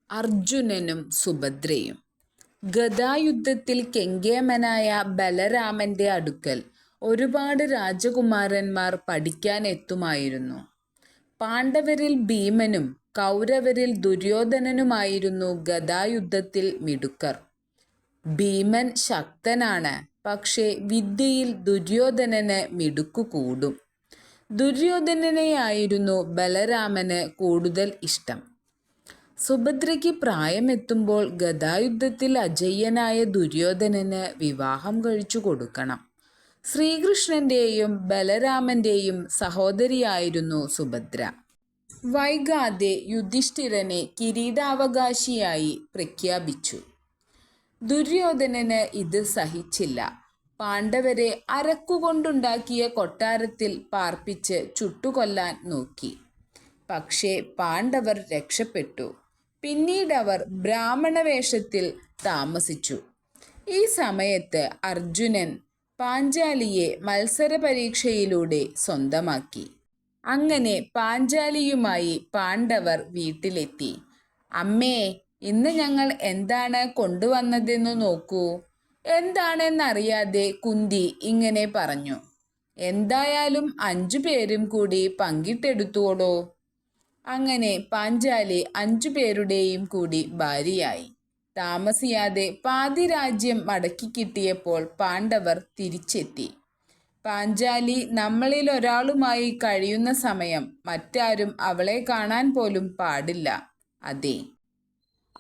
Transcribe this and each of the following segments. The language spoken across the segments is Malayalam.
അർജുനനും സുഭദ്രയും. ഗദായുദ്ധത്തിൽ കെങ്കേമനായ ബലരാമന്റെ അടുക്കൽ ഒരുപാട് രാജകുമാരന്മാർ പഠിക്കാൻ എത്തുമായിരുന്നു. പാണ്ഡവരിൽ ഭീമനും കൗരവരിൽ ദുര്യോധനനുമായിരുന്നു ഗദായുദ്ധത്തിൽ മിടുക്കർ. ഭീമൻ ശക്തനാണ്, പക്ഷേ വിദ്യയിൽ ദുര്യോധനന് മിടുക്കു കൂടും. ദുര്യോധനനെയായിരുന്നു ബലരാമന് കൂടുതൽ ഇഷ്ടം. സുഭദ്രയ്ക്ക് പ്രായമെത്തുമ്പോൾ ഗദായുദ്ധത്തിൽ അജയ്യനായ ദുര്യോധനന് വിവാഹം കഴിച്ചു കൊടുക്കണം. ശ്രീകൃഷ്ണന്റെയും ബലരാമന്റെയും സഹോദരിയായിരുന്നു സുഭദ്ര. വൈകാതെ യുധിഷ്ഠിരനെ കിരീടാവകാശിയായി പ്രഖ്യാപിച്ചു. ദുര്യോധനന് ഇത് സഹിച്ചില്ല. പാണ്ഡവരെ അരക്കുകൊണ്ടുണ്ടാക്കിയ കൊട്ടാരത്തിൽ പാർപ്പിച്ച് ചുട്ടുകൊല്ലാൻ നോക്കി. പക്ഷേ പാണ്ഡവർ രക്ഷപ്പെട്ടു. പിന്നീടവർ ബ്രാഹ്മണവേഷത്തിൽ താമസിച്ചു. ഈ സമയത്ത് അർജുനൻ പാഞ്ചാലിയെ മത്സരപരീക്ഷയിലൂടെ സ്വന്തമാക്കി. അങ്ങനെ പാഞ്ചാലിയുമായി പാണ്ഡവർ വീട്ടിലെത്തി. "അമ്മേ, ഇന്ന് ഞങ്ങൾ എന്താണ് കൊണ്ടുവന്നതെന്നു നോക്കൂ." എന്താണെന്നറിയാതെ കുന്തി ഇങ്ങനെ പറഞ്ഞു. "എന്തായാലും 5 പേരും കൂടി പങ്കിട്ടെടുത്തോളൂ." അങ്ങനെ പാഞ്ചാലി 5 പേരുടെയും കൂടി ഭാര്യയായി. താമസിയാതെ പാതി രാജ്യം മടക്കിക്കിട്ടിയപ്പോൾ പാണ്ഡവർ തിരിച്ചെത്തി. പാഞ്ചാലി നമ്മളിലൊരാളുമായി കഴിയുന്ന സമയം മറ്റാരും അവളെ കാണാൻ പോലും പാടില്ല. അതെ.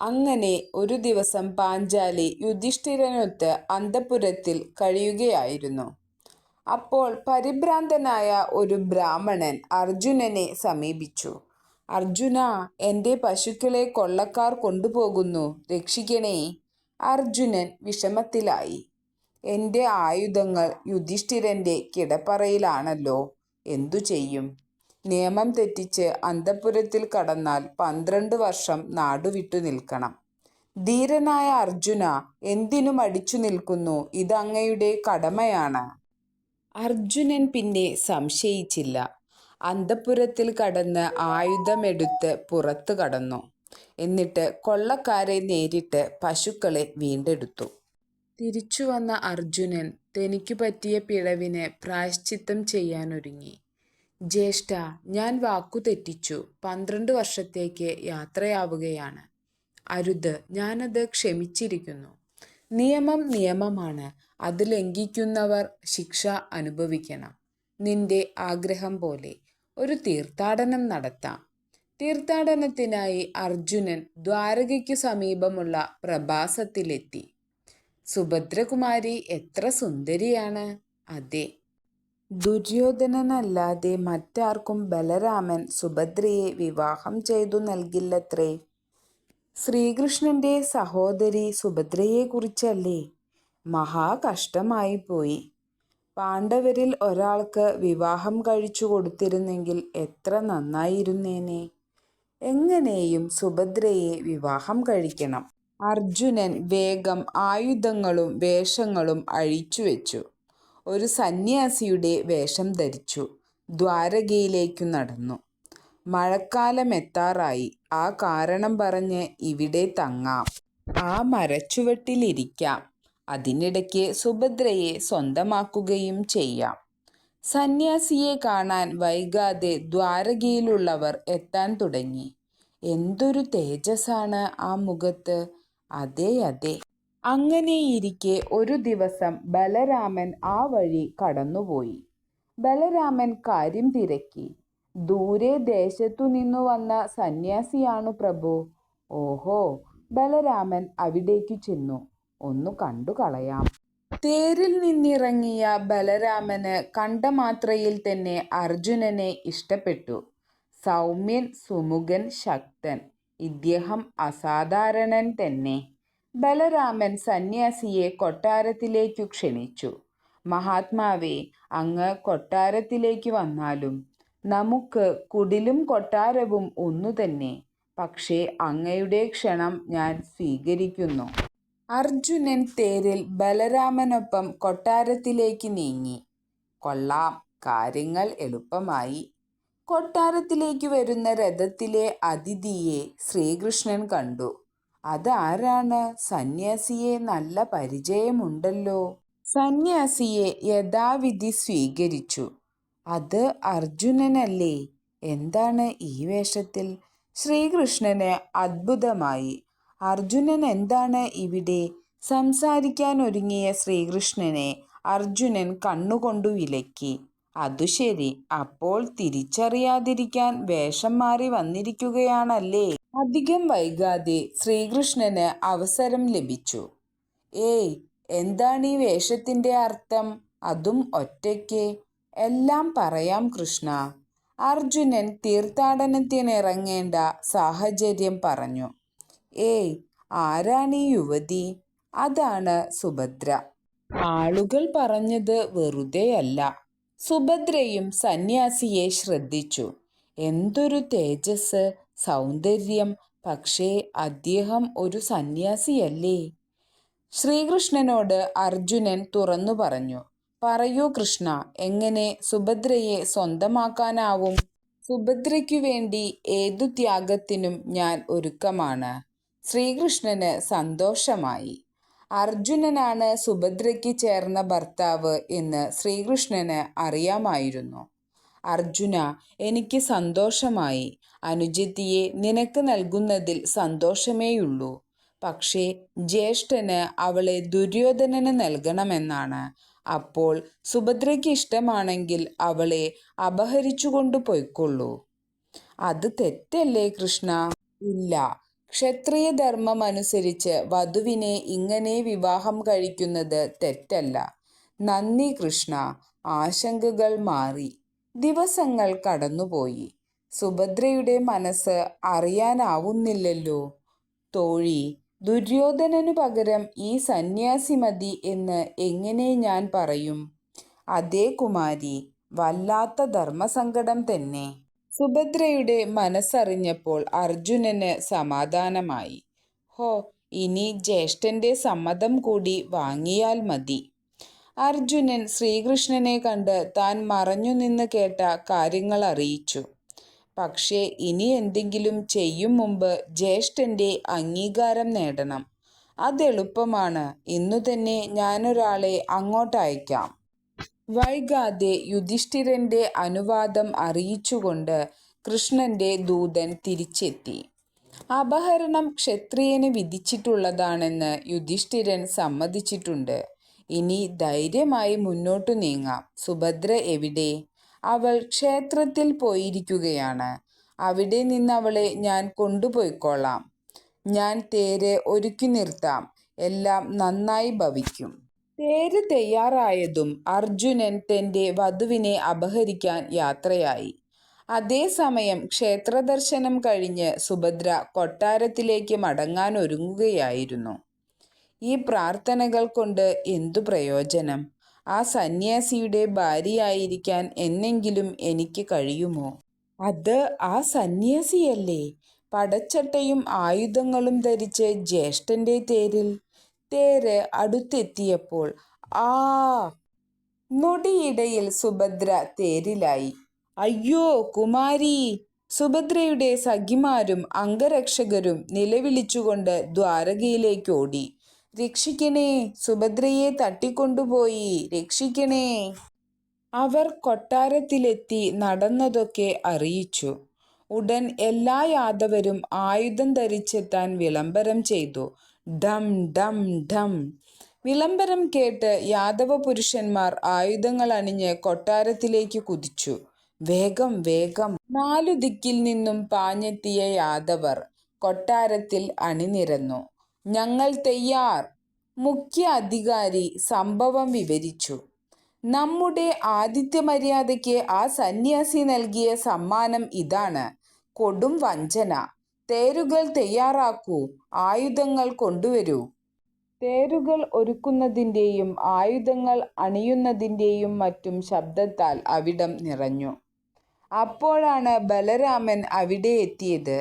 അങ്ങനെ ഒരു ദിവസം പാഞ്ചാലി യുധിഷ്ഠിരനൊത്ത് അന്തഃപുരത്തിൽ കഴിയുകയായിരുന്നു. അപ്പോൾ പരിഭ്രാന്തനായ ഒരു ബ്രാഹ്മണൻ അർജുനനെ സമീപിച്ചു. "അർജുനാ, എൻ്റെ പശുക്കളെ കൊള്ളക്കാർ കൊണ്ടുപോകുന്നു, രക്ഷിക്കണേ." അർജുനൻ വിഷമത്തിലായി. "എൻ്റെ ആയുധങ്ങൾ യുധിഷ്ഠിരൻ്റെ കിടപ്പറയിലാണല്ലോ, എന്തു ചെയ്യും? നിയമം തെറ്റിച്ച് അന്തഃപുരത്തിൽ കടന്നാൽ 12 വർഷം നാടുവിട്ടു നിൽക്കണം. ധീരനായ അർജുന, എന്തിനു മടിച്ചു നിൽക്കുന്നു? ഇത് അങ്ങയുടെ കടമയാണ്." അർജുനൻ പിന്നെ സംശയിച്ചില്ല. അന്തഃപുരത്തിൽ കടന്ന് ആയുധമെടുത്ത് പുറത്തു കടന്നു. എന്നിട്ട് കൊള്ളക്കാരെ നേരിട്ട് പശുക്കളെ വീണ്ടെടുത്തു. തിരിച്ചുവന്ന അർജുനൻ തനിക്കു പറ്റിയ പിഴവിന് പ്രായശ്ചിത്തം ചെയ്യാനൊരുങ്ങി. "ജ്യേഷ്ഠാ, ഞാൻ വാക്കു തെറ്റിച്ചു. 12 വർഷത്തേക്ക് യാത്രയാവുകയാണ്." "അരുത്, ഞാനത് ക്ഷമിച്ചിരിക്കുന്നു. നിയമം നിയമമാണ്. അത് ലംഘിക്കുന്നവർ ശിക്ഷ അനുഭവിക്കണം. നിന്റെ ആഗ്രഹം പോലെ ഒരു തീർത്ഥാടനം നടത്താം." തീർത്ഥാടനത്തിനായി അർജുനൻ ദ്വാരകയ്ക്കു സമീപമുള്ള പ്രഭാസത്തിലെത്തി. സുഭദ്രകുമാരി എത്ര സുന്ദരിയാണ്! അതെ, ദുര്യോധനനല്ലാതെ മറ്റാർക്കും ബലരാമൻ സുഭദ്രയെ വിവാഹം ചെയ്തു നൽകില്ലത്രേ. ശ്രീകൃഷ്ണന്റെ സഹോദരി സുഭദ്രയെക്കുറിച്ചല്ലേ? മഹാകഷ്ടമായിപ്പോയി. പാണ്ഡവരിൽ ഒരാൾക്ക് വിവാഹം കഴിച്ചു കൊടുത്തിരുന്നെങ്കിൽ എത്ര നന്നായിരുന്നേനെ. എങ്ങനെയും സുഭദ്രയെ വിവാഹം കഴിക്കണം. അർജുനൻ വേഗം ആയുധങ്ങളും വേഷങ്ങളും അഴിച്ചുവെച്ചു. ഒരു സന്യാസിയുടെ വേഷം ധരിച്ചു ദ്വാരകയിലേക്കു നടന്നു. മഴക്കാലമെത്താറായി. ആ കാരണം പറഞ്ഞ് ഇവിടെ തങ്ങാം, ആ മരച്ചുവട്ടിലിരിക്കാം, അതിനിടയ്ക്ക് സുഭദ്രയെ സ്വന്തമാക്കുകയും ചെയ്യാം. സന്യാസിയെ കാണാൻ വൈകാതെ ദ്വാരകയിലുള്ളവർ എത്താൻ തുടങ്ങി. എന്തൊരു തേജസ്സാണ് ആ മുഖത്ത്! അതെ അതെ. അങ്ങനെയിരിക്കെ ഒരു ദിവസം ബലരാമൻ ആ വഴി കടന്നുപോയി. ബലരാമൻ കാര്യം തിരക്കി. "ദൂരെ ദേശത്തു നിന്നു വന്ന സന്യാസിയാണു പ്രഭു." "ഓഹോ." ബലരാമൻ അവിടേക്കു ചെന്നു. "ഒന്നു കണ്ടു കളയാം." തേരിൽ നിന്നിറങ്ങിയ ബലരാമന് കണ്ട മാത്രയിൽ തന്നെ അർജുനനെ ഇഷ്ടപ്പെട്ടു. സൗമ്യൻ, സുമുഖൻ, ശക്തൻ. ഇദ്ദേഹം അസാധാരണൻ തന്നെ. ബലരാമൻ സന്യാസിയെ കൊട്ടാരത്തിലേക്കു ക്ഷണിച്ചു. "മഹാത്മാവേ, അങ്ങ് കൊട്ടാരത്തിലേക്ക് വന്നാലും നമുക്ക് കുടിലും കൊട്ടാരവും ഒന്നുതന്നെ. പക്ഷേ അങ്ങയുടെ ക്ഷണം ഞാൻ സ്വീകരിക്കുന്നു." അർജുനൻ തേരിൽ ബലരാമനൊപ്പം കൊട്ടാരത്തിലേക്ക് നീങ്ങി. "കൊള്ളാം, കാര്യങ്ങൾ എളുപ്പമായി. കൊട്ടാരത്തിലേക്ക് വരുന്ന രഥത്തിലെ അതിഥിയെ ശ്രീകൃഷ്ണൻ കണ്ടു. അതാരാണ്? സന്യാസിയെ നല്ല പരിചയമുണ്ടല്ലോ. സന്യാസിയെ യഥാവിധി സ്വീകരിച്ചു. അത് അർജുനനല്ലേ? എന്താണ് ഈ വേഷത്തിൽ? ശ്രീകൃഷ്ണന് അത്ഭുതമായി. അർജുനൻ എന്താണ് ഇവിടെ? സംസാരിക്കാനൊരുങ്ങിയ ശ്രീകൃഷ്ണനെ അർജുനൻ കണ്ണുകൊണ്ടു വിലക്കി. അതു ശരി, അപ്പോൾ തിരിച്ചറിയാതിരിക്കാൻ വേഷം മാറി വന്നിരിക്കുകയാണല്ലേ. അധികം വൈകാതെ ശ്രീകൃഷ്ണന് അവസരം ലഭിച്ചു. ഏയ്, എന്താണീ വേഷത്തിന്റെ അർത്ഥം? അതും ഒറ്റയ്ക്ക്? എല്ലാം പറയാം കൃഷ്ണ. അർജുനൻ തീർത്ഥാടനത്തിനിറങ്ങേണ്ട സാഹചര്യം പറഞ്ഞു. ഏയ്, ആരാണീ യുവതി? അതാണ് സുഭദ്ര. ആളുകൾ പറഞ്ഞത് വെറുതെയല്ല. സുഭദ്രയും സന്യാസിയെ ശ്രദ്ധിച്ചു. എന്തൊരു തേജസ്, സൗന്ദര്യം! പക്ഷേ അദ്ദേഹം ഒരു സന്യാസിയല്ലേ? ശ്രീകൃഷ്ണനോട് അർജുനൻ തുറന്നു പറഞ്ഞു. പറയൂ കൃഷ്ണ, എങ്ങനെ സുഭദ്രയെ സ്വന്തമാക്കാനാവും? സുഭദ്രയ്ക്കു വേണ്ടി ഏതു ത്യാഗത്തിനും ഞാൻ ഒരുക്കമാണ്. ശ്രീകൃഷ്ണന് സന്തോഷമായി. അർജുനനാണ് സുഭദ്രയ്ക്ക് ചേർന്ന ഭർത്താവ് എന്ന് ശ്രീകൃഷ്ണന് അറിയാമായിരുന്നു. അർജുന, എനിക്ക് സന്തോഷമായി. അനുജത്തിയെ നിനക്ക് നൽകുന്നതിൽ സന്തോഷമേയുള്ളൂ. പക്ഷേ ജ്യേഷ്ഠന് അവളെ ദുര്യോധനന് നൽകണമെന്നാണ്. അപ്പോൾ സുഭദ്രയ്ക്ക് ഇഷ്ടമാണെങ്കിൽ അവളെ അപഹരിച്ചുകൊണ്ടു പൊയ്ക്കൊള്ളൂ. അത് തെറ്റല്ലേ കൃഷ്ണ? ഇല്ല, ക്ഷത്രിയധർമ്മമനുസരിച്ച് വധുവിനെ ഇങ്ങനെ വിവാഹം കഴിക്കുന്നത് തെറ്റല്ല. നന്ദി കൃഷ്ണ. ആശങ്കകൾ മാറി. ദിവസങ്ങൾ കടന്നുപോയി. സുഭദ്രയുടെ മനസ്സ് അറിയാനാവുന്നില്ലല്ലോ. തോഴി, ദുര്യോധനനു പകരം ഈ സന്യാസി മതി എന്ന് എങ്ങനെ ഞാൻ പറയും? അതേ കുമാരി, വല്ലാത്ത ധർമ്മസങ്കടം തന്നെ. സുഭദ്രയുടെ മനസ്സറിഞ്ഞപ്പോൾ അർജുനന് സമാധാനമായി. ഹോ, ഇനി ജ്യേഷ്ഠന്റെ സമ്മതം കൂടി വാങ്ങിയാൽ മതി. അർജുനൻ ശ്രീകൃഷ്ണനെ കണ്ട് താൻ മറഞ്ഞുനിന്ന് കേട്ട കാര്യങ്ങൾ അറിയിച്ചു. പക്ഷേ ഇനി എന്തെങ്കിലും ചെയ്യും മുമ്പ് ജ്യേഷ്ഠന്റെ അംഗീകാരം നേടണം. അതെളുപ്പമാണ്. ഇന്നു തന്നെ ഞാനൊരാളെ അങ്ങോട്ടയക്കാം. വൈകാതെ യുധിഷ്ഠിരന്റെ അനുവാദം അറിയിച്ചുകൊണ്ട് കൃഷ്ണന്റെ ദൂതൻ തിരിച്ചെത്തി. അപഹരണം ക്ഷത്രിയന് വിധിച്ചിട്ടുള്ളതാണെന്ന് യുധിഷ്ഠിരൻ സമ്മതിച്ചിട്ടുണ്ട്. ഇനി ധൈര്യമായി മുന്നോട്ടു നീങ്ങാം. സുഭദ്ര എവിടെ? അവൾ ക്ഷേത്രത്തിൽ പോയിരിക്കുകയാണ്. അവിടെ നിന്നവളെ ഞാൻ കൊണ്ടുപോയിക്കോളാം. ഞാൻ തേര് ഒരുക്കി നിർത്താം. എല്ലാം നന്നായി ഭവിക്കും. തേര് തയ്യാറായതും അർജുനൻ തന്റെ വധുവിനെ അപഹരിക്കാൻ യാത്രയായി. അതേസമയം ക്ഷേത്രദർശനം കഴിഞ്ഞ് സുഭദ്ര കൊട്ടാരത്തിലേക്ക് മടങ്ങാനൊരുങ്ങുകയായിരുന്നു. ഈ പ്രാർത്ഥനകൾ കൊണ്ട് എന്തു പ്രയോജനം? ആ സന്യാസിയുടെ ഭാര്യയായിരിക്കാൻ എന്നെങ്കിലും എനിക്ക് കഴിയുമോ? അത് ആ സന്യാസിയല്ലേ? പടച്ചട്ടയും ആയുധങ്ങളും ധരിച്ച് ജ്യേഷ്ഠന്റെ തേരിൽ. തേര് അടുത്തെത്തിയപ്പോൾ ആ നൊടിയിടയിൽ സുഭദ്ര തേരിലായി. അയ്യോ കുമാരി! സുഭദ്രയുടെ സഖിമാരും അംഗരക്ഷകരും നിലവിളിച്ചുകൊണ്ട് ദ്വാരകയിലേക്കോടി. രക്ഷിക്കണേ! സുഭദ്രയെ തട്ടിക്കൊണ്ടുപോയി! രക്ഷിക്കണേ! അവർ കൊട്ടാരത്തിലെത്തി നടന്നതൊക്കെ അറിയിച്ചു. ഉടൻ എല്ലാ യാദവരും ആയുധം ധരിച്ചെത്താൻ വിളംബരം ചെയ്തു. ഡം ഡം ഡം. വിളംബരം കേട്ട് യാദവ പുരുഷന്മാർ ആയുധങ്ങൾ അണിഞ്ഞ് കൊട്ടാരത്തിലേക്ക് കുതിച്ചു. വേഗം വേഗം! 4 ദിക്കിൽ നിന്നും പാഞ്ഞെത്തിയ യാദവർ കൊട്ടാരത്തിൽ അണിനിരന്നു. ഞങ്ങൾ തയ്യാർ! മുഖ്യ അധികാരി സംഭവം വിവരിച്ചു. നമ്മുടെ ആതിഥ്യമര്യാദയ്ക്ക് ആ സന്യാസി നൽകിയ സമ്മാനം ഇതാണ്. കൊടും വഞ്ചന! തേരുകൾ തയ്യാറാക്കൂ. ആയുധങ്ങൾ കൊണ്ടുവരൂ. തേരുകൾ ഒരുക്കുന്നതിൻ്റെയും ആയുധങ്ങൾ അണിയുന്നതിൻ്റെയും മറ്റും ശബ്ദത്താൽ അവിടം നിറഞ്ഞു. അപ്പോഴാണ് ബലരാമൻ അവിടെ എത്തിയത്.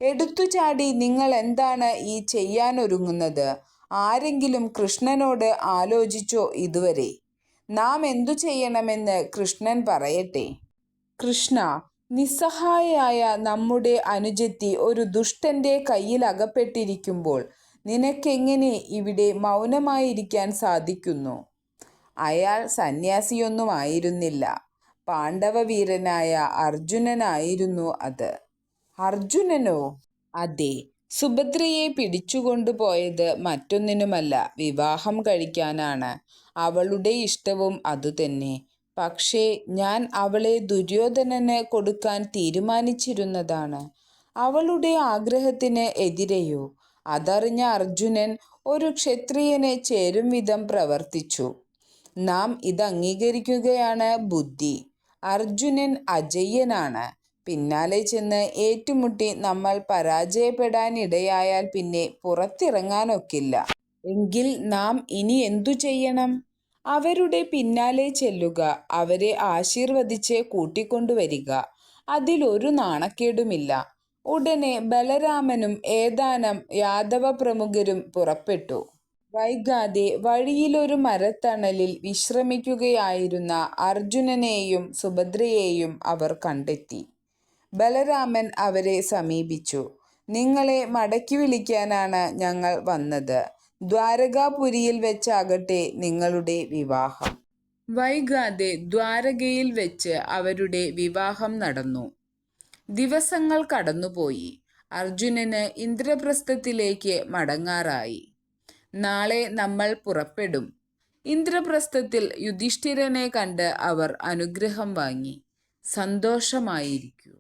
എടുത്തുചാടി നിങ്ങൾ എന്താണ് ഈ ചെയ്യാനൊരുങ്ങുന്നത്? ആരെങ്കിലും കൃഷ്ണനോട് ആലോചിച്ചോ ഇതുവരെ? നാം എന്തു ചെയ്യണമെന്ന് കൃഷ്ണൻ പറയട്ടെ. കൃഷ്ണ, നിസ്സഹായയായ നമ്മുടെ അനുജത്തി ഒരു ദുഷ്ടന്റെ കയ്യിൽ അകപ്പെട്ടിരിക്കുമ്പോൾ നിനക്കെങ്ങനെ ഇവിടെ മൗനമായിരിക്കാൻ സാധിക്കുന്നു? അയാൾ സന്യാസിയൊന്നുമായിരുന്നില്ല. പാണ്ഡവവീരനായ അർജുനനായിരുന്നു അത്. അർജുനനോ? അതെ. സുഭദ്രയെ പിടിച്ചുകൊണ്ടുപോയത് മറ്റൊന്നിനുമല്ല, വിവാഹം കഴിക്കാനാണ്. അവളുടെ ഇഷ്ടവും അതുതന്നെ. പക്ഷേ ഞാൻ അവളെ ദുര്യോധനന് കൊടുക്കാൻ തീരുമാനിച്ചിരുന്നതാണ്. അവളുടെ ആഗ്രഹത്തിന് എതിരെയോ? അതറിഞ്ഞ അർജുനൻ ഒരു ക്ഷത്രിയനെ ചേരും വിധം പ്രവർത്തിച്ചു. നാം ഇത് അംഗീകരിക്കുകയാണ് ബുദ്ധി. അർജുനൻ അജയ്യനാണ്. പിന്നാലെ ചെന്ന് ഏറ്റുമുട്ടി നമ്മൾ പരാജയപ്പെടാനിടയായാൽ പിന്നെ പുറത്തിറങ്ങാനൊക്കില്ല. എങ്കിൽ നാം ഇനി എന്തു ചെയ്യണം? അവരുടെ പിന്നാലെ ചെല്ലുക, അവരെ ആശീർവദിച്ച് കൂട്ടിക്കൊണ്ടുവരിക. അതിലൊരു നാണക്കേടുമില്ല. ഉടനെ ബലരാമനും ഏതാനും യാദവ പ്രമുഖരും പുറപ്പെട്ടു. വൈകാതെ വഴിയിലൊരു മരത്തണലിൽ വിശ്രമിക്കുകയായിരുന്ന അർജുനനെയും സുഭദ്രയെയും അവർ കണ്ടെത്തി. ബലരാമൻ അവരെ സമീപിച്ചു. നിങ്ങളെ മടക്കി വിളിക്കാനാണ് ഞങ്ങൾ വന്നത്. ദ്വാരകാപുരിയിൽ വെച്ചാകട്ടെ നിങ്ങളുടെ വിവാഹം. വൈകാതെ ദ്വാരകയിൽ വെച്ച് അവരുടെ വിവാഹം നടന്നു. ദിവസങ്ങൾ കടന്നുപോയി. അർജുനന് ഇന്ദ്രപ്രസ്ഥത്തിലേക്ക് മടങ്ങാറായി. നാളെ നമ്മൾ പുറപ്പെടും. ഇന്ദ്രപ്രസ്ഥത്തിൽ യുധിഷ്ഠിരനെ കണ്ട് അവർ അനുഗ്രഹം വാങ്ങി. സന്തോഷമായിരിക്കൂ.